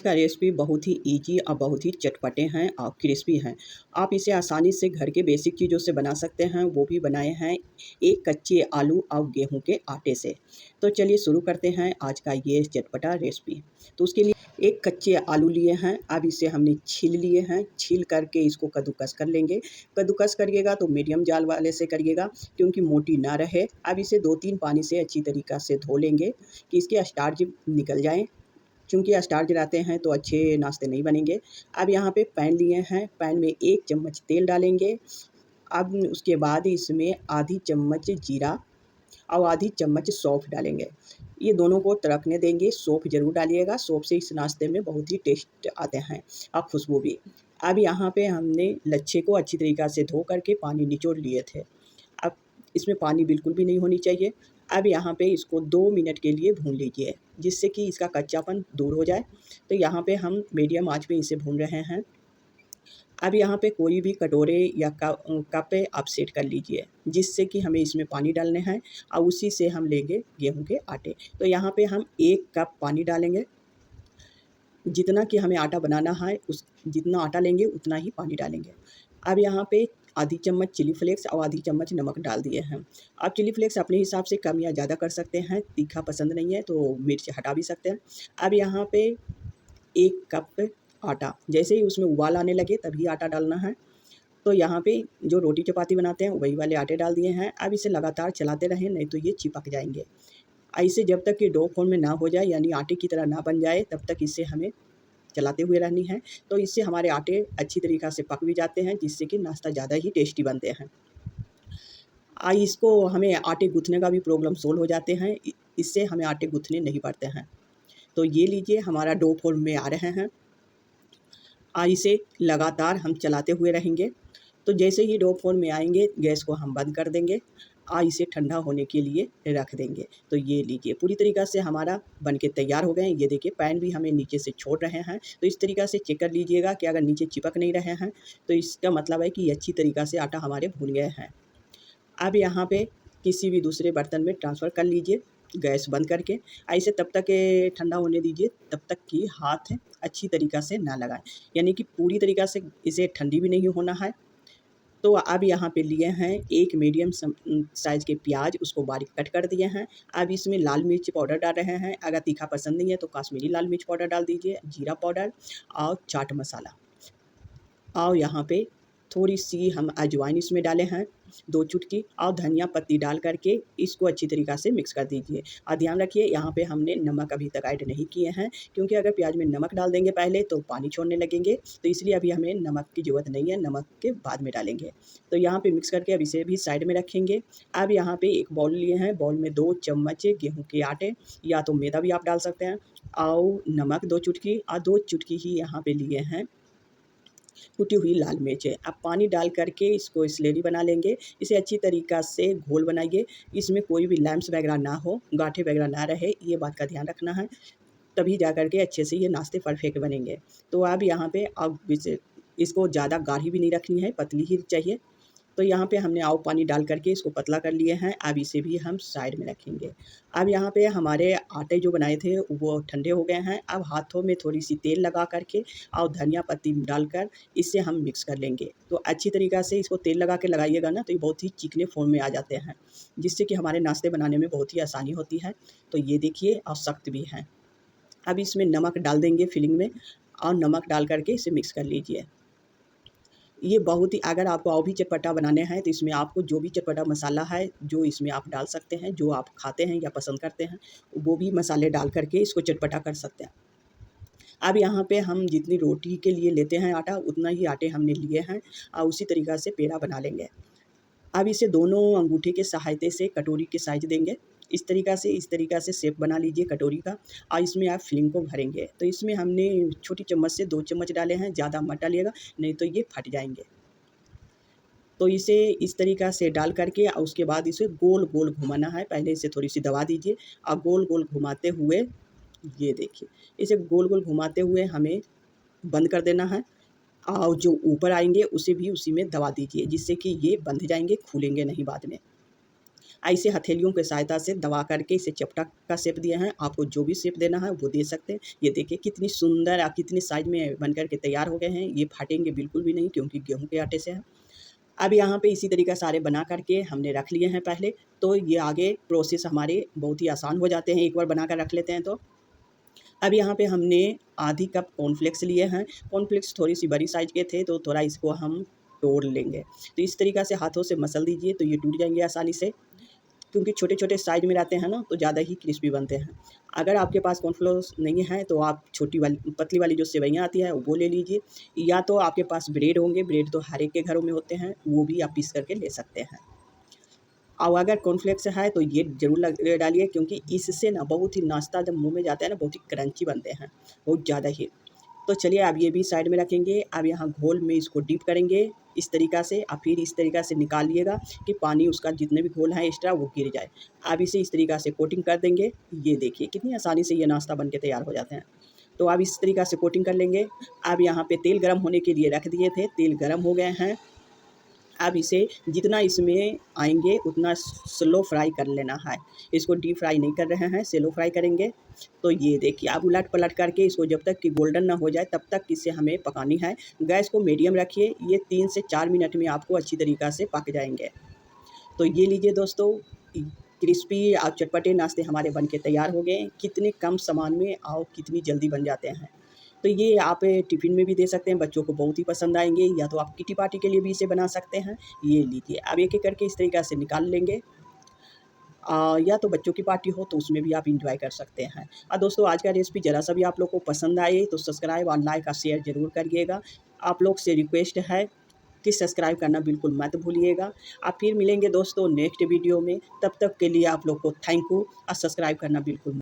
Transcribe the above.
का रेसिपी बहुत ही ईजी और बहुत ही चटपटे हैं और क्रिस्पी हैं। आप इसे आसानी से घर के बेसिक चीज़ों से बना सकते हैं, वो भी बनाए हैं एक कच्चे आलू और गेहूं के आटे से। तो चलिए शुरू करते हैं आज का ये चटपटा रेसिपी। तो उसके लिए एक कच्चे आलू लिए हैं, अब इसे हमने छील लिए हैं। छील करके इसको कद्दूकस कर लेंगे। कद्दूकस करिएगा तो मीडियम जाल वाले से करिएगा, क्योंकि मोटी ना रहे। अब इसे 2-3 पानी से अच्छी तरीक़ा से धो लेंगे कि इसके स्टार्च निकल जाएँ। चूँकि स्टार्च रहते हैं तो अच्छे नाश्ते नहीं बनेंगे। अब यहाँ पे पैन लिए हैं, पैन में 1 चम्मच तेल डालेंगे। अब उसके बाद इसमें आधी चम्मच जीरा और आधी चम्मच सौंफ डालेंगे। ये दोनों को तड़कने देंगे। सौंफ ज़रूर डालिएगा, सौंफ से इस नाश्ते में बहुत ही टेस्ट आते हैं और खुशबू भी। अब यहाँ पे हमने लच्छे को अच्छी तरीक़ा से धो करके पानी निचोड़ लिए थे। अब इसमें पानी बिल्कुल भी नहीं होनी चाहिए। अब यहाँ पे इसको 2 मिनट के लिए भून लीजिए, जिससे कि इसका कच्चापन दूर हो जाए। तो यहाँ पे हम मीडियम आँच पे इसे भून रहे हैं। अब यहाँ पे कोई भी कटोरे या कप आप सेट कर लीजिए, जिससे कि हमें इसमें पानी डालने हैं और उसी से हम लेंगे गेहूँ के आटे। तो यहाँ पे हम 1 कप पानी डालेंगे। जितना कि हमें आटा बनाना है, उस जितना आटा लेंगे उतना ही पानी डालेंगे। अब यहाँ पे आधी चम्मच चिली फ्लेक्स और आधी चम्मच नमक डाल दिए हैं। आप चिली फ्लेक्स अपने हिसाब से कम या ज़्यादा कर सकते हैं, तीखा पसंद नहीं है तो मिर्च हटा भी सकते हैं। अब यहाँ पे 1 कप आटा, जैसे ही उसमें उबाल आने लगे तभी आटा डालना है। तो यहाँ पे जो रोटी चपाती बनाते हैं वही वाले आटे डाल दिए हैं। अब इसे लगातार चलाते रहें, नहीं तो ये चिपक जाएँगे। ऐसे जब तक ये डो फॉर्म में ना हो जाए, यानी आटे की तरह ना बन जाए, तब तक इसे हमें चलाते हुए रहनी है। तो इससे हमारे आटे अच्छी तरीक़ा से पक भी जाते हैं, जिससे कि नाश्ता ज़्यादा ही टेस्टी बनते हैं। इसको हमें आटे गूँथने का भी प्रॉब्लम सॉल्व हो जाते हैं, इससे हमें आटे गूँथने नहीं पड़ते हैं। तो ये लीजिए हमारा डो फॉर्म में आ रहे हैं। इसे लगातार हम चलाते हुए रहेंगे। तो जैसे ही डो फॉर्म में आएँगे, गैस को हम बंद कर देंगे और इसे ठंडा होने के लिए रख देंगे। तो ये लीजिए पूरी तरीक़ा से हमारा बन के तैयार हो गए हैं। ये देखिए पैन भी हमें नीचे से छोड़ रहे हैं। तो इस तरीक़ा से चेक कर लीजिएगा कि अगर नीचे चिपक नहीं रहे हैं, तो इसका मतलब है कि अच्छी तरीक़ा से आटा हमारे भून गए हैं। अब यहाँ पे किसी भी दूसरे बर्तन में ट्रांसफ़र कर लीजिए, गैस बंद करके। ऐसे तब तक ठंडा होने दीजिए, तब तक कि हाथ अच्छी तरीक़ा से ना लगाएँ, यानी कि पूरी तरीक़ा से इसे ठंडी भी नहीं होना है। तो अब यहाँ पे लिए हैं एक मीडियम साइज़ के प्याज, उसको बारीक कट कर दिए हैं। अब इसमें लाल मिर्च पाउडर डाल रहे हैं। अगर तीखा पसंद नहीं है तो कश्मीरी लाल मिर्च पाउडर डाल दीजिए, जीरा पाउडर और चाट मसाला। और यहाँ पे थोड़ी-सी हम अजवाइन इसमें डाले हैं, 2 चुटकी, और धनिया पत्ती डाल कर के इसको अच्छी तरीक़ा से मिक्स कर दीजिए। और ध्यान रखिए यहाँ पे हमने नमक अभी तक ऐड नहीं किए हैं, क्योंकि अगर प्याज में नमक डाल देंगे पहले तो पानी छोड़ने लगेंगे, तो इसलिए अभी हमें नमक की ज़रूरत नहीं है, नमक के बाद में डालेंगे। तो यहाँ पे मिक्स करके अब इसे भी साइड में रखेंगे। अब यहाँ पे एक बाउल लिए हैं, बाउल में 2 चम्मच गेहूँ के आटे या तो मैदा भी आप डाल सकते हैं, और नमक 2 चुटकी, और 2 चुटकी ही यहाँ पे लिए हैं कुटी हुई लाल मिर्च है। अब पानी डाल कर के इसको स्लेरी बना लेंगे। इसे अच्छी तरीक़ा से घोल बनाइए, इसमें कोई भी लम्प्स वगैरह ना हो, गाँठें वगैरह ना रहे, ये बात का ध्यान रखना है। तभी जा कर के अच्छे से ये नाश्ते परफेक्ट बनेंगे। तो अब यहाँ पे अब इसे इसको ज़्यादा गाढ़ी भी नहीं रखनी है, पतली ही चाहिए। तो यहाँ पे हमने आव पानी डाल कर के इसको पतला कर लिए हैं। अब इसे भी हम साइड में रखेंगे। अब यहाँ पे हमारे आटे जो बनाए थे वो ठंडे हो गए हैं। अब हाथों में थोड़ी-सी तेल लगा कर के और धनिया पत्ती डालकर इसे हम मिक्स कर लेंगे। तो अच्छी तरीक़ा से इसको तेल लगा के लगाइएगा ना, तो ये बहुत ही चिकने फ़ॉर्म में आ जाते हैं, जिससे कि हमारे नाश्ते बनाने में बहुत ही आसानी होती है। तो ये देखिए और सख्त भी हैं। अब इसमें नमक डाल देंगे फिलिंग में, और नमक डाल कर के इसे मिक्स कर लीजिए। ये बहुत ही, अगर आपको और भी चटपटा बनाने हैं तो इसमें आपको जो भी चटपटा मसाला है, जो इसमें आप डाल सकते हैं, जो आप खाते हैं या पसंद करते हैं, वो भी मसाले डाल कर के इसको चटपटा कर सकते हैं। अब यहाँ पे हम जितनी रोटी के लिए लेते हैं आटा, उतना ही आटे हमने लिए हैं और उसी तरीक़ा से पेड़ा बना लेंगे। अब इसे दोनों अंगूठे के सहायता से कटोरी के साइज़ देंगे। इस तरीक़ा से शेप बना लीजिए कटोरी का, और इसमें आप फिलिंग को भरेंगे। तो इसमें हमने छोटी चम्मच से 2 चम्मच डाले हैं, ज़्यादा मत डालिएगा, नहीं तो ये फट जाएँगे। तो इसे इस तरीक़ा से डाल कर के और उसके बाद इसे गोल-गोल घुमाना है। पहले इसे थोड़ी-सी दबा दीजिए और गोल-गोल घुमाते हुए, ये देखिए, इसे गोल-गोल घुमाते हुए हमें बंद कर देना है, और जो ऊपर आएँगे उसे भी उसी में दबा दीजिए, जिससे कि ये बंध जाएँगे, खुलेंगे नहीं बाद में। ऐसे हथेलियों की सहायता से दबा करके इसे चपटा का शेप दिए हैं। आपको जो भी शेप देना है वो दे सकते हैं। ये देखिए कितनी सुंदर और कितनी साइज में बन कर के तैयार हो गए हैं। ये फाटेंगे बिल्कुल भी नहीं क्योंकि गेहूँ के आटे से है। अब यहाँ पे इसी तरीक़ा सारे बना करके हमने रख लिए हैं पहले, तो ये आगे प्रोसेस हमारे बहुत ही आसान हो जाते हैं एक बार बना कर रख लेते हैं तो। अब यहाँ पे हमने आधी कप कॉर्नफ्लेक्स लिए हैं। कॉर्नफ्लेक्स थोड़ी सी बड़ी साइज़ के थे तो थोड़ा इसको हम तोड़ लेंगे। तो इस तरीक़ा से हाथों से मसल दीजिए तो ये टूट जाएंगे आसानी से, क्योंकि छोटे-छोटे साइज़ में रहते हैं ना तो ज़्यादा ही क्रिस्पी बनते हैं। अगर आपके पास कॉर्नफ्लोर्स नहीं है तो आप छोटी वाली पतली वाली जो सेवइयाँ आती है वो ले लीजिए, या तो आपके पास ब्रेड होंगे, ब्रेड तो हर एक के घरों में होते हैं, वो भी आप पीस करके ले सकते हैं। और अगर कॉर्नफ्लेक्स है तो ये ज़रूर डालिए, क्योंकि इससे ना बहुत ही नाश्ता जब मुँह में जाता है ना बहुत ही क्रंची बनते हैं, बहुत ज़्यादा ही। तो चलिए अब ये भी साइड में रखेंगे। अब यहाँ घोल में इसको डीप करेंगे इस तरीक़ा से, और फिर इस तरीक़ा से निकालिएगा कि पानी उसका जितने भी घोल है एक्स्ट्रा वो गिर जाए। अब इसे इस तरीक़ा से कोटिंग कर देंगे। ये देखिए कितनी आसानी से ये नाश्ता बन के तैयार हो जाते हैं। तो अब इस तरीक़ा से कोटिंग कर लेंगे। अब यहाँ पे तेल गरम होने के लिए रख दिए थे, तेल गरम हो गए हैं। अब इसे जितना इसमें आएंगे उतना स्लो फ्राई कर लेना है। इसको डीप फ्राई नहीं कर रहे हैं, स्लो फ्राई करेंगे। तो ये देखिए अब उलट पलट करके इसको जब तक कि गोल्डन ना हो जाए तब तक इसे हमें पकानी है। गैस को मीडियम रखिए, ये 3 से 4 मिनट में आपको अच्छी तरीक़ा से पक जाएंगे। तो ये लीजिए दोस्तों, क्रिस्पी और चटपटे नाश्ते हमारे बन के तैयार हो गए। कितने कम सामान में और कितनी जल्दी बन जाते हैं। तो ये आप टिफ़िन में भी दे सकते हैं, बच्चों को बहुत ही पसंद आएंगे, या तो आप किटी पार्टी के लिए भी इसे बना सकते हैं। ये लीजिए अब एक-एक करके इस तरीक़ा से निकाल लेंगे। या तो बच्चों की पार्टी हो तो उसमें भी आप एंजॉय कर सकते हैं। दोस्तों आज का रेसिपी ज़रा सा भी आप लोग को पसंद आए तो सब्सक्राइब और लाइक और शेयर ज़रूर करिएगा। आप लोग से रिक्वेस्ट है कि सब्सक्राइब करना बिल्कुल मत भूलिएगा। आप फिर मिलेंगे दोस्तों नेक्स्ट वीडियो में, तब तक के लिए आप लोग को थैंक यू और सब्सक्राइब करना बिल्कुल